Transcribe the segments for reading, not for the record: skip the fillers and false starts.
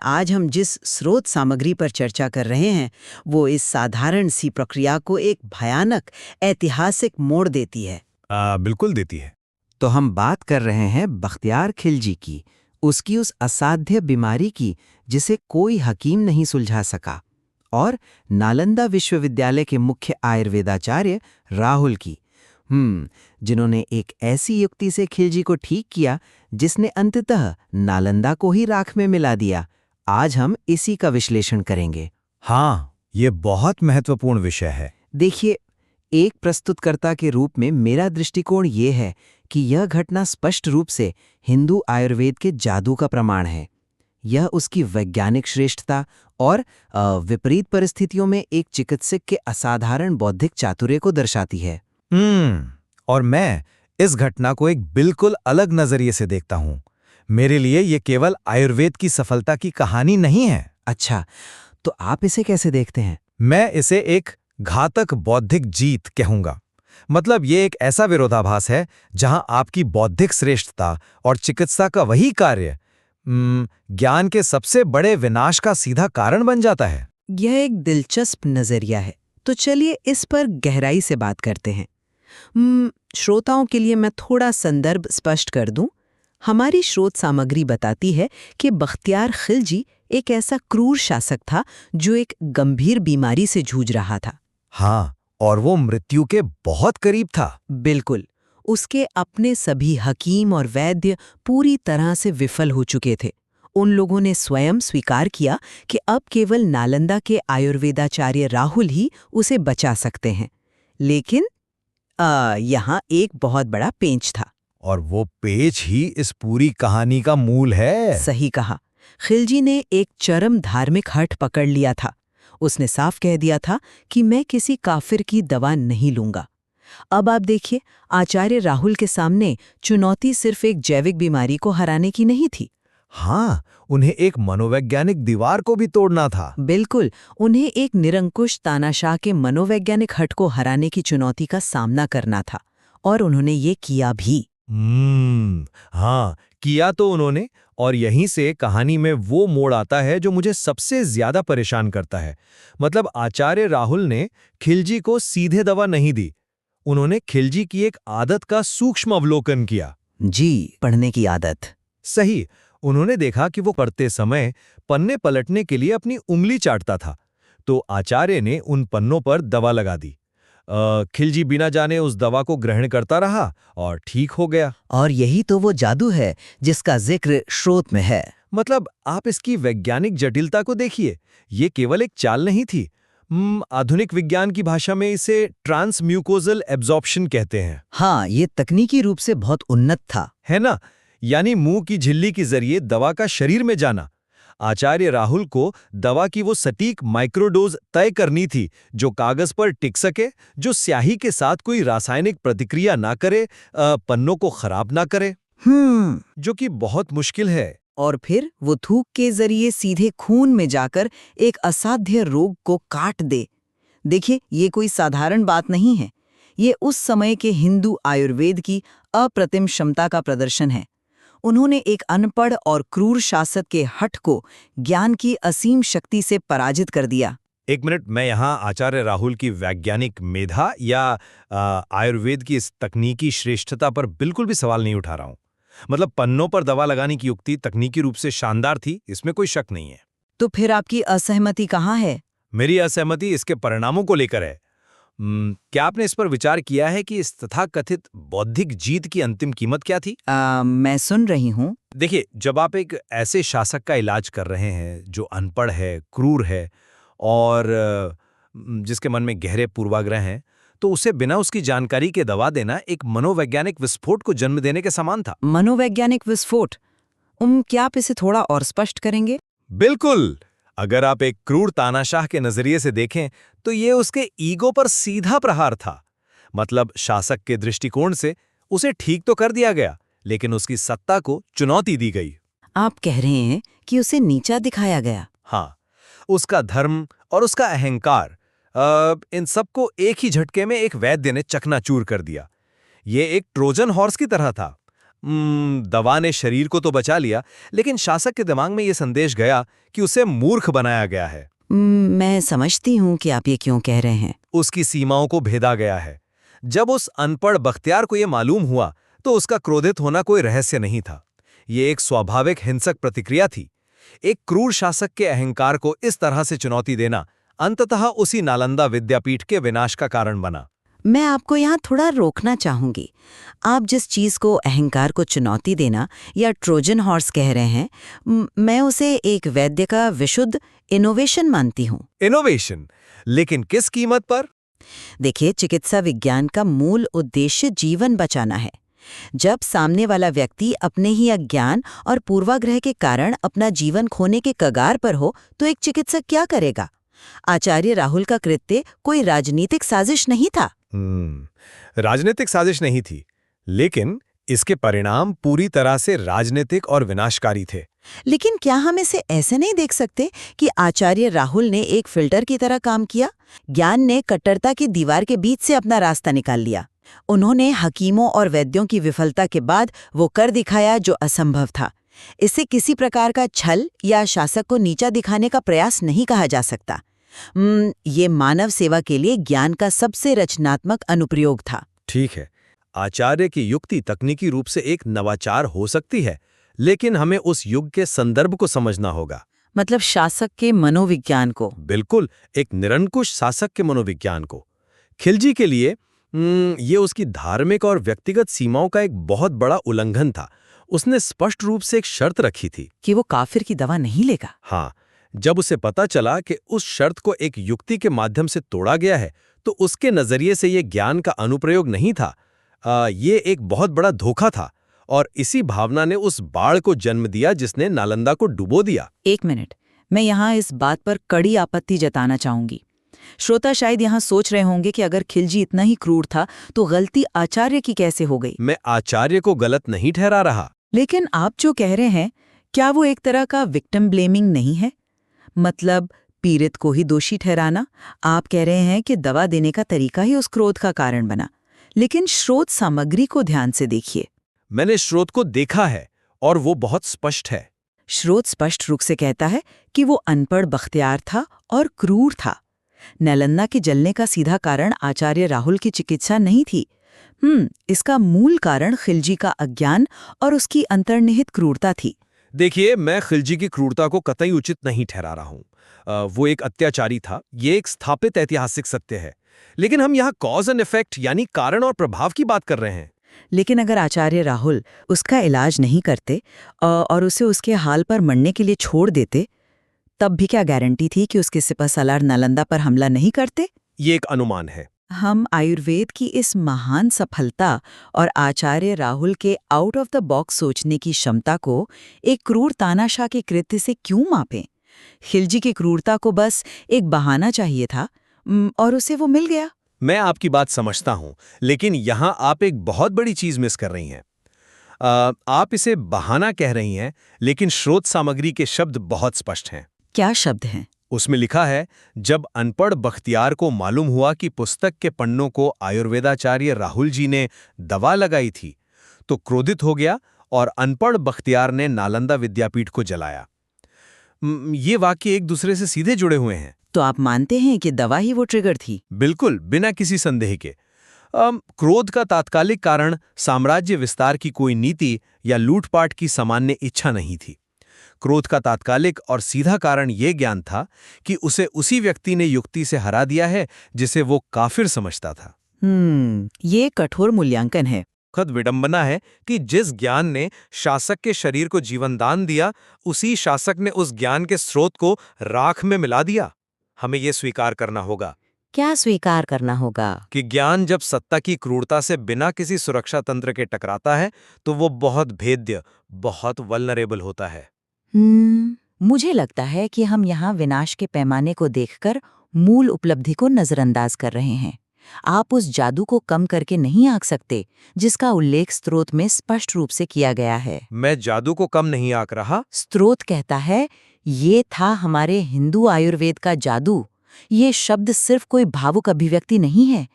आज हम जिस स्रोत सामग्री पर चर्चा कर रहे हैं वो इस साधारण सी प्रक्रिया को एक भयानक ऐतिहासिक मोड़ देती है। बिल्कुल देती है। तो हम बात कर रहे हैं बख्तियार खिलजी की, उसकी उस असाध्य बीमारी की जिसे कोई हकीम नहीं सुलझा सका, और नालंदा विश्वविद्यालय के मुख्य आयुर्वेदाचार्य राहुल की, जिन्होंने एक ऐसी युक्ति से खिलजी को ठीक किया जिसने अंततः नालंदा को ही राख में मिला दिया। आज हम इसी का विश्लेषण करेंगे। हाँ, ये बहुत महत्वपूर्ण विषय है। देखिए, एक प्रस्तुतकर्ता के रूप में मेरा दृष्टिकोण ये है कि यह घटना स्पष्ट रूप से हिंदू आयुर्वेद के जादू का प्रमाण है। यह उसकी वैज्ञानिक श्रेष्ठता और विपरीत परिस्थितियों में एक चिकित्सक के असाधारण बौद्धिक चातुर्य को दर्शाती है। और मैं इस घटना को एक बिल्कुल अलग नजरिए से देखता हूँ। मेरे लिए ये केवल आयुर्वेद की सफलता की कहानी नहीं है। अच्छा, तो आप इसे कैसे देखते हैं? मैं इसे एक घातक बौद्धिक जीत कहूंगा। मतलब ये एक ऐसा विरोधाभास है जहां आपकी बौद्धिक श्रेष्ठता और चिकित्सा का वही कार्य ज्ञान के सबसे बड़े विनाश का सीधा कारण बन जाता है। यह एक दिलचस्प नजरिया है, तो चलिए इस पर गहराई से बात करते हैं। श्रोताओं के लिए मैं थोड़ा संदर्भ स्पष्ट कर दूं। हमारी स्रोत सामग्री बताती है कि बख्तियार खिलजी एक ऐसा क्रूर शासक था जो एक गंभीर बीमारी से जूझ रहा था। हाँ, और वो मृत्यु के बहुत करीब था। बिल्कुल। उसके अपने सभी हकीम और वैद्य पूरी तरह से विफल हो चुके थे। उन लोगों ने स्वयं स्वीकार किया कि अब केवल नालंदा के आयुर्वेदाचार्य राहुल ही उसे बचा सकते हैं। लेकिन यहाँ एक बहुत बड़ा पेंच था। और वो पेच ही इस पूरी कहानी का मूल है। सही कहा। खिलजी ने एक चरम धार्मिक हठ पकड़ लिया था। उसने साफ कह दिया था कि मैं किसी काफिर की दवा नहीं लूंगा। अब आप देखिए, आचार्य राहुल के सामने चुनौती सिर्फ एक जैविक बीमारी को हराने की नहीं थी। हाँ, उन्हें एक मनोवैज्ञानिक दीवार को भी तोड़ना था। बिल्कुल, उन्हें एक निरंकुश तानाशाह के मनोवैज्ञानिक हठ को हराने की चुनौती का सामना करना था, और उन्होंने ये किया भी। हाँ, किया तो उन्होंने, और यहीं से कहानी में वो मोड़ आता है जो मुझे सबसे ज्यादा परेशान करता है। मतलब आचार्य राहुल ने खिलजी को सीधे दवा नहीं दी, उन्होंने खिलजी की एक आदत का सूक्ष्म अवलोकन किया। जी, पढ़ने की आदत। सही, उन्होंने देखा कि वो पढ़ते समय पन्ने पलटने के लिए अपनी उंगली चाटता था, तो आचार्य ने उन पन्नों पर दवा लगा दी। खिलजी बिना जाने उस दवा को ग्रहण करता रहा और ठीक हो गया। और यही तो वो जादू है जिसका जिक्र स्रोत में है। मतलब आप इसकी वैज्ञानिक जटिलता को देखिए, ये केवल एक चाल नहीं थी। आधुनिक विज्ञान की भाषा में इसे ट्रांसम्यूकोजल एब्जॉर्प्शन कहते हैं। हाँ, ये तकनीकी रूप से बहुत उन्नत था, है ना? यानी मुंह की झिल्ली के जरिए दवा का शरीर में जाना। आचार्य राहुल को दवा की वो सटीक माइक्रोडोज तय करनी थी जो कागज पर टिक सके, जो स्याही के साथ कोई रासायनिक प्रतिक्रिया ना करे, पन्नों को खराब ना करे, जो कि बहुत मुश्किल है। और फिर वो थूक के जरिए सीधे खून में जाकर एक असाध्य रोग को काट दे। देखिए, ये कोई साधारण बात नहीं है। ये उस समय के हिंदू आयुर्वेद की अप्रतिम क्षमता का प्रदर्शन है। उन्होंने एक अनपढ़ और क्रूर शासक के हठ को ज्ञान की असीम शक्ति से पराजित कर दिया। एक मिनट, मैं यहाँ आचार्य राहुल की वैज्ञानिक मेधा या आयुर्वेद की इस तकनीकी श्रेष्ठता पर बिल्कुल भी सवाल नहीं उठा रहा हूँ। मतलब पन्नों पर दवा लगाने की युक्ति तकनीकी रूप से शानदार थी, इसमें कोई शक नहीं है। तो फिर आपकी असहमति कहाँ है? मेरी असहमति इसके परिणामों को लेकर है। क्या आपने इस पर विचार किया है कि इस तथाकथित बौद्धिक जीत की अंतिम कीमत क्या थी? मैं सुन रही हूँ। देखिए, जब आप एक ऐसे शासक का इलाज कर रहे हैं जो अनपढ़ है, क्रूर है और जिसके मन में गहरे पूर्वाग्रह हैं, तो उसे बिना उसकी जानकारी के दवा देना एक मनोवैज्ञानिक विस्फोट को जन्म देने के समान था। मनोवैज्ञानिक विस्फोट? क्या आप इसे थोड़ा और स्पष्ट करेंगे? बिल्कुल। अगर आप एक क्रूर तानाशाह के नजरिए से देखें तो ये उसके ईगो पर सीधा प्रहार था। मतलब शासक के दृष्टिकोण से उसे ठीक तो कर दिया गया, लेकिन उसकी सत्ता को चुनौती दी गई। आप कह रहे हैं कि उसे नीचा दिखाया गया? हाँ, उसका धर्म और उसका अहंकार, इन सबको एक ही झटके में एक वैद्य ने चकनाचूर कर दिया। ये एक ट्रोजन हॉर्स की तरह था। दवा ने शरीर को तो बचा लिया, लेकिन शासक के दिमाग में ये संदेश गया कि उसे मूर्ख बनाया गया है। मैं समझती हूँ कि आप ये क्यों कह रहे हैं। उसकी सीमाओं को भेदा गया है। जब उस अनपढ़ बख्तियार को ये मालूम हुआ तो उसका क्रोधित होना कोई रहस्य नहीं था। ये एक स्वाभाविक हिंसक प्रतिक्रिया थी। एक क्रूर शासक के अहंकार को इस तरह से चुनौती देना अंततः उसी नालंदा विद्यापीठ के विनाश का कारण बना। मैं आपको यहाँ थोड़ा रोकना चाहूंगी। आप जिस चीज को अहंकार को चुनौती देना या ट्रोजन हॉर्स कह रहे हैं, मैं उसे एक वैद्य का विशुद्ध इनोवेशन मानती हूँ। इनोवेशन? लेकिन किस कीमत पर? देखिए, चिकित्सा विज्ञान का मूल उद्देश्य जीवन बचाना है। जब सामने वाला व्यक्ति अपने ही अज्ञान और पूर्वाग्रह के कारण अपना जीवन खोने के कगार पर हो, तो एक चिकित्सक क्या करेगा? आचार्य राहुल का कृत्य कोई राजनीतिक साजिश नहीं था। राजनीतिक साजिश नहीं थी, लेकिन इसके परिणाम पूरी तरह से राजनीतिक और विनाशकारी थे। लेकिन क्या हम इसे ऐसे नहीं देख सकते कि आचार्य राहुल ने एक फिल्टर की तरह काम किया? ज्ञान ने कट्टरता की दीवार के बीच से अपना रास्ता निकाल लिया। उन्होंने हकीमों और वैद्यों की विफलता के बाद वो कर दिखाया जो असंभव था। इसे किसी प्रकार का छल या शासक को नीचा दिखाने का प्रयास नहीं कहा जा सकता। ये मानव सेवा के लिए ज्ञान का सबसे रचनात्मक अनुप्रयोग था। ठीक है, आचार्य की युक्ति तकनीकी रूप से एक नवाचार हो सकती है, लेकिन हमें उस युग के संदर्भ को समझना होगा। मतलब शासक के मनोविज्ञान को। बिल्कुल, एक निरंकुश शासक के मनोविज्ञान को। खिलजी के लिए ये उसकी धार्मिक और व्यक्तिगत सीमाओं का एक बहुत बड़ा उल्लंघन था। उसने स्पष्ट रूप से एक शर्त रखी थी कि वो काफिर की दवा नहीं लेगा। हाँ, जब उसे पता चला कि उस शर्त को एक युक्ति के माध्यम से तोड़ा गया है, तो उसके नजरिए से ये ज्ञान का अनुप्रयोग नहीं था, ये एक बहुत बड़ा धोखा था। और इसी भावना ने उस बाढ़ को जन्म दिया जिसने नालंदा को डुबो दिया। एक मिनट, मैं यहाँ इस बात पर कड़ी आपत्ति जताना चाहूंगी। श्रोता शायद यहाँ सोच रहे होंगे कि अगर खिलजी इतना ही क्रूर था तो गलती आचार्य की कैसे हो गई। मैं आचार्य को गलत नहीं ठहरा रहा, लेकिन आप जो कह रहे हैं, क्या वो एक तरह का विक्टिम ब्लेमिंग नहीं है? मतलब पीड़ित को ही दोषी ठहराना। आप कह रहे हैं कि दवा देने का तरीका ही उस क्रोध का कारण बना, लेकिन स्रोत सामग्री को ध्यान से देखिए। मैंने स्रोत को देखा है और वो बहुत स्पष्ट है। स्रोत स्पष्ट रूप से कहता है कि वो अनपढ़ बख्तियार था और क्रूर था। नालंदा के जलने का सीधा कारण आचार्य राहुल की चिकित्सा नहीं थी। इसका मूल कारण खिलजी का अज्ञान और उसकी अंतर्निहित क्रूरता थी। देखिए, मैं खिलजी की क्रूरता को कतई उचित नहीं ठहरा रहा हूं। वो एक अत्याचारी था, ये एक स्थापित ऐतिहासिक सत्य है। लेकिन हम यहाँ कॉज एंड इफेक्ट यानी कारण और प्रभाव की बात कर रहे हैं। लेकिन अगर आचार्य राहुल उसका इलाज नहीं करते और उसे उसके हाल पर मरने के लिए छोड़ देते, तब भी क्या गारंटी थी कि उसके सिपहसालार नालंदा पर हमला नहीं करते? ये एक अनुमान है। हम आयुर्वेद की इस महान सफलता और आचार्य राहुल के आउट ऑफ द बॉक्स सोचने की क्षमता को एक क्रूर तानाशाह के कृत्य से क्यों मापें? खिलजी की क्रूरता को बस एक बहाना चाहिए था और उसे वो मिल गया। मैं आपकी बात समझता हूं, लेकिन यहां आप एक बहुत बड़ी चीज मिस कर रही हैं। आप इसे बहाना कह रही हैं, लेकिन स्रोत सामग्री के शब्द बहुत स्पष्ट हैं। क्या शब्द हैं? उसमें लिखा है, जब अनपढ़ बख्तियार को मालूम हुआ कि पुस्तक के पन्नों को आयुर्वेदाचार्य राहुल जी ने दवा लगाई थी, तो क्रोधित हो गया और अनपढ़ बख्तियार ने नालंदा विद्यापीठ को जलाया। ये वाक्य एक दूसरे से सीधे जुड़े हुए हैं। तो आप मानते हैं कि दवा ही वो ट्रिगर थी? बिल्कुल, बिना किसी संदेह के। क्रोध का तात्कालिक कारण साम्राज्य विस्तार की कोई नीति या लूटपाट की सामान्य इच्छा नहीं थी। क्रोध का तात्कालिक और सीधा कारण यह ज्ञान था कि उसे उसी व्यक्ति ने युक्ति से हरा दिया है जिसे वो काफिर समझता था। ये कठोर मूल्यांकन है। खुद विडंबना है कि जिस ज्ञान ने शासक के शरीर को जीवनदान दिया, उसी शासक ने उस ज्ञान के स्रोत को राख में मिला दिया। हमें यह स्वीकार करना होगा। क्या स्वीकार करना होगा? कि ज्ञान जब सत्ता की क्रूरता से बिना किसी सुरक्षा तंत्र के टकराता है, तो वो बहुत भेद्य, बहुत वल्नरेबल होता है। मुझे लगता है कि हम यहाँ विनाश के पैमाने को देखकर मूल उपलब्धि को नजरअंदाज कर रहे हैं। आप उस जादू को कम करके नहीं आंक सकते जिसका उल्लेख स्रोत में स्पष्ट रूप से किया गया है। मैं जादू को कम नहीं आंक रहा। स्रोत कहता है, ये था हमारे हिंदू आयुर्वेद का जादू। ये शब्द सिर्फ कोई भावुक अभिव्यक्ति नहीं है,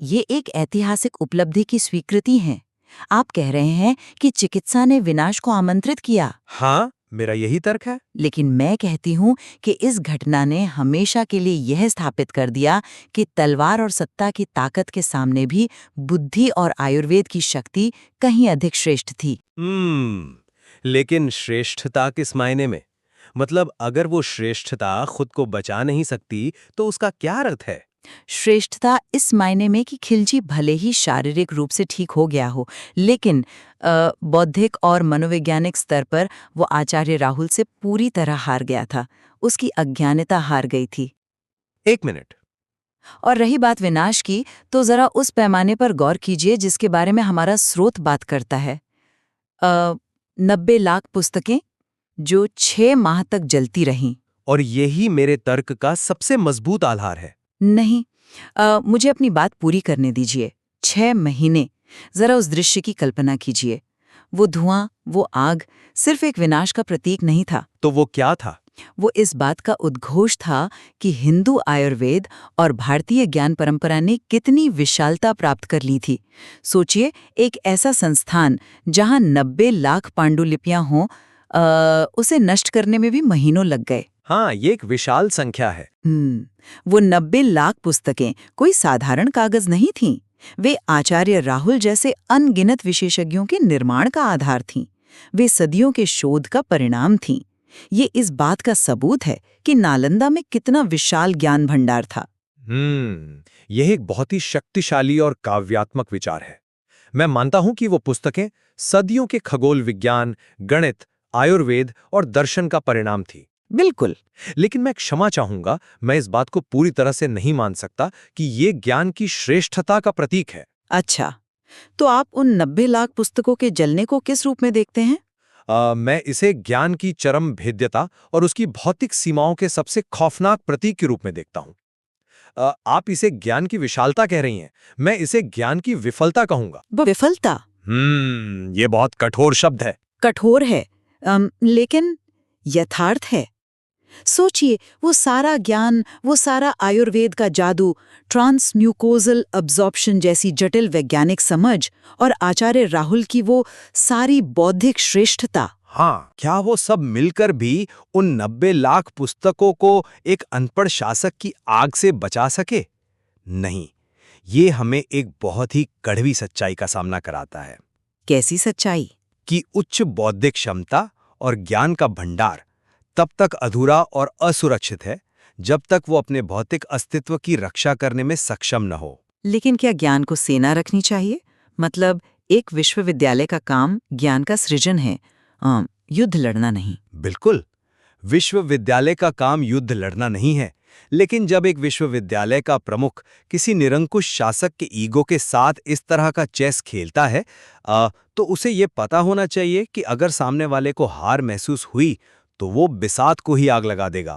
ये एक ऐतिहासिक उपलब्धि की स्वीकृति है। आप कह रहे हैं कि चिकित्सा ने विनाश को आमंत्रित किया, हाँ, मेरा यही तर्क है। लेकिन मैं कहती हूँ कि इस घटना ने हमेशा के लिए यह स्थापित कर दिया कि तलवार और सत्ता की ताकत के सामने भी बुद्धि और आयुर्वेद की शक्ति कहीं अधिक श्रेष्ठ थी। लेकिन श्रेष्ठता किस मायने में? मतलब अगर वो श्रेष्ठता खुद को बचा नहीं सकती तो उसका क्या अर्थ है? श्रेष्ठता इस मायने में कि खिलजी भले ही शारीरिक रूप से ठीक हो गया हो, लेकिन बौद्धिक और मनोवैज्ञानिक स्तर पर वो आचार्य राहुल से पूरी तरह हार गया था। उसकी अज्ञानता हार गई थी। एक मिनट। और रही बात विनाश की, तो जरा उस पैमाने पर गौर कीजिए जिसके बारे में हमारा स्रोत बात करता है। 90 लाख पुस्तकें जो 6 माह तक जलती रहीं। और यही मेरे तर्क का सबसे मजबूत आधार है। नहीं, मुझे अपनी बात पूरी करने दीजिए। 6 महीने, जरा उस दृश्य की कल्पना कीजिए। वो धुआं, वो आग सिर्फ एक विनाश का प्रतीक नहीं था। तो वो क्या था? वो इस बात का उद्घोष था कि हिंदू आयुर्वेद और भारतीय ज्ञान परंपरा ने कितनी विशालता प्राप्त कर ली थी। सोचिए, एक ऐसा संस्थान जहां 90 लाख पांडुलिपियां हों, उसे नष्ट करने में भी महीनों लग गए। हाँ, ये एक विशाल संख्या है। वो 90 लाख पुस्तकें कोई साधारण कागज नहीं थीं। वे आचार्य राहुल जैसे अनगिनत विशेषज्ञों के निर्माण का आधार थीं। वे सदियों के शोध का परिणाम थीं। ये इस बात का सबूत है कि नालंदा में कितना विशाल ज्ञान भंडार था। यह एक बहुत ही शक्तिशाली और काव्यात्मक विचार है। मैं मानता हूं कि वो पुस्तकें सदियों के खगोल विज्ञान, गणित, आयुर्वेद और दर्शन का परिणाम थी। बिल्कुल। लेकिन मैं क्षमा चाहूंगा, मैं इस बात को पूरी तरह से नहीं मान सकता कि ये ज्ञान की श्रेष्ठता का प्रतीक है। अच्छा, तो आप उन 90 लाख पुस्तकों के जलने को किस रूप में देखते हैं? मैं इसे ज्ञान की चरम भेद्यता और उसकी भौतिक सीमाओं के सबसे खौफनाक प्रतीक के रूप में देखता हूं। आप इसे ज्ञान की विशालता कह रही हैं, मैं इसे ज्ञान की विफलता कहूंगा। विफलता? ये बहुत कठोर शब्द है। कठोर है, लेकिन यथार्थ है। सोचिए, वो सारा ज्ञान, वो आयुर्वेद आयुर्वेद का जादू, ट्रांसम्यूकोजल अब्जॉर्प्शन जैसी जटिल वैज्ञानिक समझ और आचार्य राहुल की वो सारी बौद्धिक श्रेष्ठता। हाँ, क्या वो सब मिलकर भी उन 90 लाख पुस्तकों को एक अनपढ़ शासक की आग से बचा सके? नहीं, ये हमें एक बहुत ही कड़वी सच्चाई का सामना कराता है। कैसी सच्चाई? कि उच्च बौद्धिक क्षमता और ज्ञान का भंडार तब तक अधूरा और असुरक्षित है जब तक वो अपने भौतिक अस्तित्व की रक्षा करने में सक्षम न हो। लेकिन क्या ज्ञान को सेना रखनी चाहिए? मतलब एक विश्वविद्यालय का काम ज्ञान का सृजन है, युद्ध लड़ना नहीं। बिल्कुल, विश्वविद्यालय का काम युद्ध लड़ना नहीं है, लेकिन जब एक विश्वविद्यालय का प्रमुख किसी निरंकुश शासक के ईगो के साथ इस तरह का चेस खेलता है, तो उसे ये पता होना चाहिए कि अगर सामने वाले को हार महसूस हुई तो वो बिसात को ही आग लगा देगा।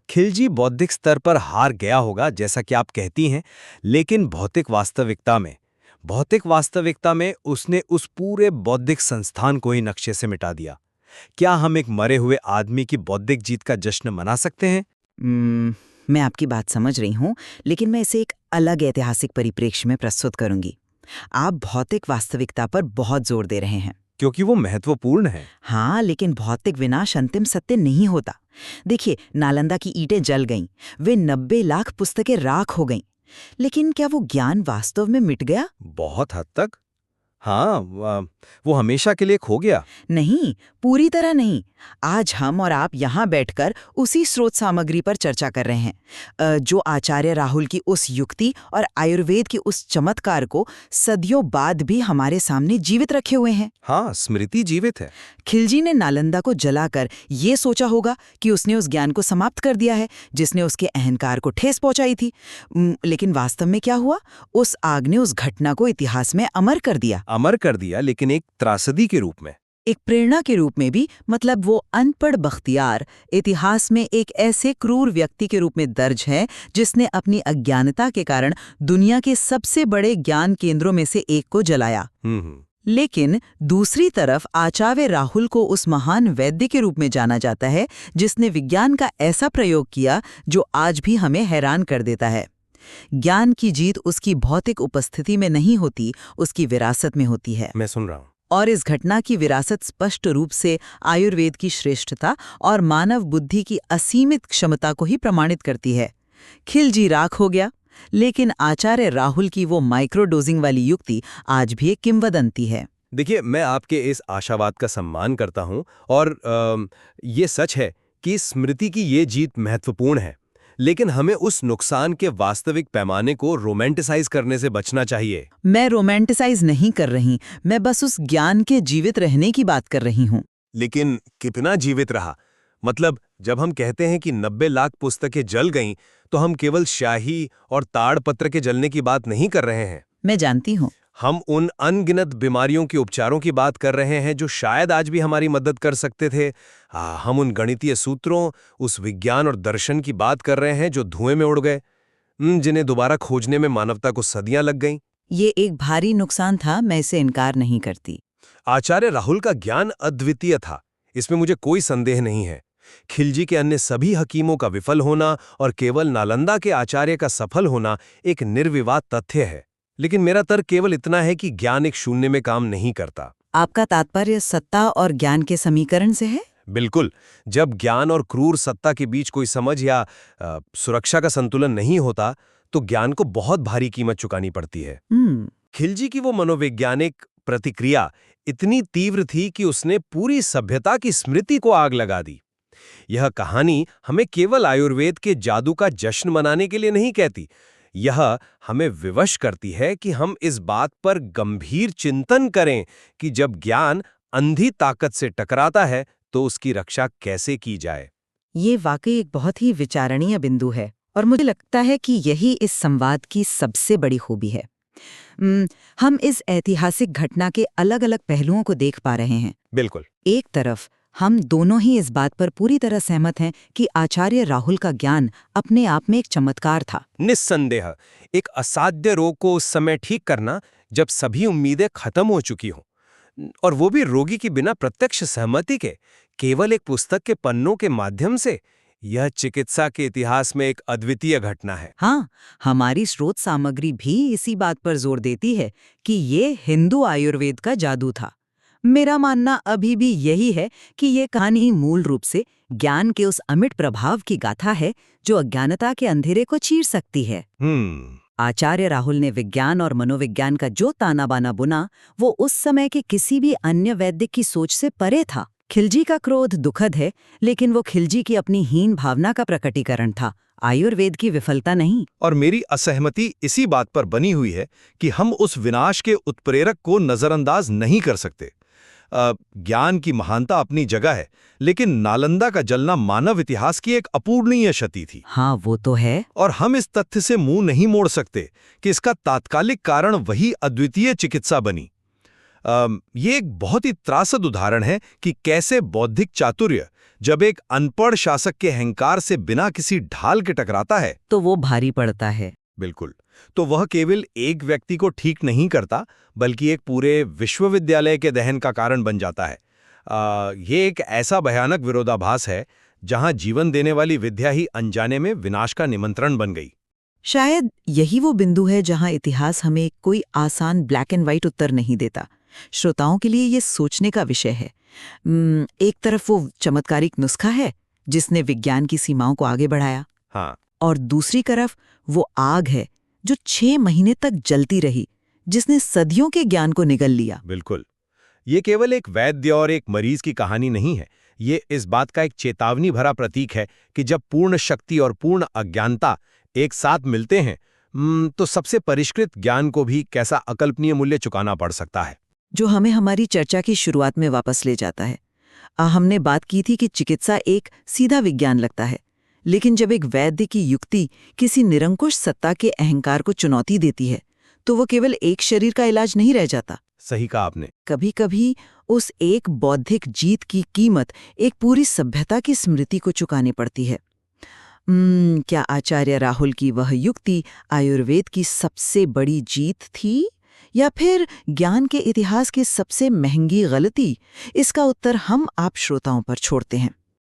खिलजी बौद्धिक स्तर पर हार गया होगा, जैसा कि आप कहती हैं, लेकिन भौतिक वास्तविकता में उसने उस पूरे बौद्धिक संस्थान को ही नक्शे से मिटा दिया। क्या हम एक मरे हुए आदमी की बौद्धिक जीत का जश्न मना सकते हैं? मैं आपकी बात समझ रही हूँ, लेकिन मैं इसे एक अलग ऐतिहासिक परिप्रेक्ष्य में प्रस्तुत करूंगी। आप भौतिक वास्तविकता पर बहुत जोर दे रहे हैं, क्योंकि वो महत्वपूर्ण है। हाँ, लेकिन भौतिक विनाश अंतिम सत्य नहीं होता। देखिए, नालंदा की ईंटें जल गईं, वे 90 लाख पुस्तकें राख हो गईं, लेकिन क्या वो ज्ञान वास्तव में मिट गया? बहुत हद तक हाँ, वो हमेशा के लिए खो गया। नहीं, पूरी तरह नहीं। आज हम और आप यहाँ बैठकर उसी स्रोत सामग्री पर चर्चा कर रहे हैं, जो आचार्य राहुल की उस युक्ति और आयुर्वेद की उस चमत्कार को सदियों बाद भी हमारे सामने जीवित रखे हुए हैं। हाँ, स्मृति जीवित है। खिलजी ने नालंदा को जलाकर ये सोचा होगा कि उसने उस ज्ञान को समाप्त कर दिया है जिसने उसके अहंकार को ठेस पहुंचाई थी, लेकिन वास्तव में क्या हुआ? उस आग ने उस घटना को इतिहास में अमर कर दिया, लेकिन एक त्रासदी के रूप में, एक प्रेरणा के रूप में भी। मतलब वो अनपढ़ बख्तियार इतिहास में एक ऐसे क्रूर व्यक्ति के रूप में दर्ज है जिसने अपनी अज्ञानता के कारण दुनिया के सबसे बड़े ज्ञान केंद्रों में से एक को जलाया। लेकिन दूसरी तरफ आचार्य राहुल को उस महान वैद्य के रूप में जाना जाता है जिसने विज्ञान का ऐसा प्रयोग किया जो आज भी हमें हैरान कर देता है। ज्ञान की जीत उसकी भौतिक उपस्थिति में नहीं होती, उसकी विरासत में होती है। मैं सुन रहा हूँ। और इस घटना की विरासत स्पष्ट रूप से आयुर्वेद की श्रेष्ठता और मानव बुद्धि की असीमित क्षमता को ही प्रमाणित करती है। खिलजी राख हो गया, लेकिन आचार्य राहुल की वो माइक्रोडोजिंग वाली युक्ति आज भी एक किंवदंती है। देखिए, मैं आपके इस आशावाद का सम्मान करता हूँ और ये सच है कि स्मृति की ये जीत महत्वपूर्ण है, लेकिन हमें उस नुकसान के वास्तविक पैमाने को रोमांटिसाइज करने से बचना चाहिए। मैं रोमांटिसाइज नहीं कर रही, मैं बस उस ज्ञान के जीवित रहने की बात कर रही हूँ। लेकिन कितना जीवित रहा? मतलब जब हम कहते हैं कि 90 लाख पुस्तकें जल गईं, तो हम केवल स्याही और ताड़पत्र के जलने की बात नहीं कर रहे हैं। मैं जानती हूँ। हम उन अनगिनत बीमारियों के उपचारों की बात कर रहे हैं जो शायद आज भी हमारी मदद कर सकते थे। हम उन गणितीय सूत्रों, उस विज्ञान और दर्शन की बात कर रहे हैं जो धुएं में उड़ गए, जिन्हें दोबारा खोजने में मानवता को सदियां लग गईं। ये एक भारी नुकसान था, मैं इसे इनकार नहीं करती। आचार्य राहुल का ज्ञान अद्वितीय था, इसमें मुझे कोई संदेह नहीं है। खिलजी के अन्य सभी हकीमों का विफल होना और केवल नालंदा के आचार्य का सफल होना एक निर्विवाद तथ्य है। लेकिन मेरा तर्क केवल इतना है कि ज्ञान एक शून्य में काम नहीं करता। आपका तात्पर्य सत्ता और ज्ञान के समीकरण से है? बिल्कुल। जब ज्ञान और क्रूर सत्ता के बीच कोई समझ या सुरक्षा का संतुलन नहीं होता, तो ज्ञान को बहुत भारी कीमत चुकानी पड़ती है। खिलजी की वो मनोवैज्ञानिक प्रतिक्रिया इतनी तीव्र थी कि उसने पूरी सभ्यता की स्मृति को आग लगा दी। यह कहानी हमें केवल आयुर्वेद के जादू का जश्न मनाने के लिए नहीं कहती, यह हमें विवश करती है कि हम इस बात पर गंभीर चिंतन करें कि जब ज्ञान अंधी ताकत से टकराता है तो उसकी रक्षा कैसे की जाए। ये वाकई एक बहुत ही विचारणीय बिंदु है और मुझे लगता है कि यही इस संवाद की सबसे बड़ी खूबी है। हम इस ऐतिहासिक घटना के अलग-अलग पहलुओं को देख पा रहे हैं। बिल्कुल। एक तरफ हम दोनों ही इस बात पर पूरी तरह सहमत हैं कि आचार्य राहुल का ज्ञान अपने आप में एक चमत्कार था। निस्संदेह एक असाध्य रोग को उस समय ठीक करना जब सभी उम्मीदें खत्म हो चुकी हों, और वो भी रोगी की बिना प्रत्यक्ष सहमति के, केवल एक पुस्तक के पन्नों के माध्यम से, यह चिकित्सा के इतिहास में एक अद्वितीय घटना है। हाँ, हमारी स्रोत सामग्री भी इसी बात पर जोर देती है कि ये हिंदू आयुर्वेद का जादू था। मेरा मानना अभी भी यही है कि ये कहानी मूल रूप से ज्ञान के उस अमिट प्रभाव की गाथा है जो अज्ञानता के अंधेरे को चीर सकती है। आचार्य राहुल ने विज्ञान और मनोविज्ञान का जो ताना बाना बुना, वो उस समय के किसी भी अन्य वैद्य की सोच से परे था। खिलजी का क्रोध दुखद है, लेकिन वो खिलजी की अपनी हीन भावना का प्रकटीकरण था, आयुर्वेद की विफलता नहीं। और मेरी असहमति इसी बात पर बनी हुई है कि हम उस विनाश के उत्प्रेरक को नजरअंदाज नहीं कर सकते। ज्ञान की महानता अपनी जगह है, लेकिन नालंदा का जलना मानव इतिहास की एक अपूर्णीय क्षति थी। हाँ, वो तो है। और हम इस तथ्य से मुंह नहीं मोड़ सकते कि इसका तात्कालिक कारण वही अद्वितीय चिकित्सा बनी। ये एक बहुत ही त्रासद उदाहरण है कि कैसे बौद्धिक चातुर्य जब एक अनपढ़ शासक के अहंकार से बिना किसी ढाल के टकराता है तो वो भारी पड़ता है। बिल्कुल। तो वह केवल एक व्यक्ति को ठीक नहीं करता, बल्कि एक पूरे विश्वविद्यालय के दहन का कारण बन जाता है। ये एक ऐसा भयानक विरोधाभास है जहां जीवन देने वाली विद्या ही अनजाने में विनाश का निमंत्रण बन गई। शायद यही वो बिंदु है जहां इतिहास हमें कोई आसान ब्लैक एंड व्हाइट उत्तर नहीं देता। श्रोताओं के लिए ये सोचने का विषय है। एक तरफ वो चमत्कारिक नुस्खा है जिसने विज्ञान की सीमाओं को आगे बढ़ाया, हाँ, और दूसरी तरफ वो आग है जो 6 महीने तक जलती रही, जिसने सदियों के ज्ञान को निगल लिया। बिल्कुल। ये केवल एक वैद्य और एक मरीज की कहानी नहीं है, ये इस बात का एक चेतावनी भरा प्रतीक है कि जब पूर्ण शक्ति और पूर्ण अज्ञानता एक साथ मिलते हैं, तो सबसे परिष्कृत ज्ञान को भी कैसा अकल्पनीय मूल्य चुकाना पड़ सकता है। जो हमें हमारी चर्चा की शुरुआत में वापस ले जाता है। हमने बात की थी कि चिकित्सा एक सीधा विज्ञान लगता है, लेकिन जब एक वैद्य की युक्ति किसी निरंकुश सत्ता के अहंकार को चुनौती देती है, तो वो केवल एक शरीर का इलाज नहीं रह जाता। सही कहा आपने। कभी-कभी उस एक बौद्धिक जीत की कीमत एक पूरी सभ्यता की स्मृति को चुकानी पड़ती है। क्या आचार्य राहुल की वह युक्ति आयुर्वेद की सबसे बड़ी जीत थी, या फिर ज्ञान के इतिहास की सबसे महंगी गलती? इसका उत्तर हम आप श्रोताओं पर छोड़ते हैं।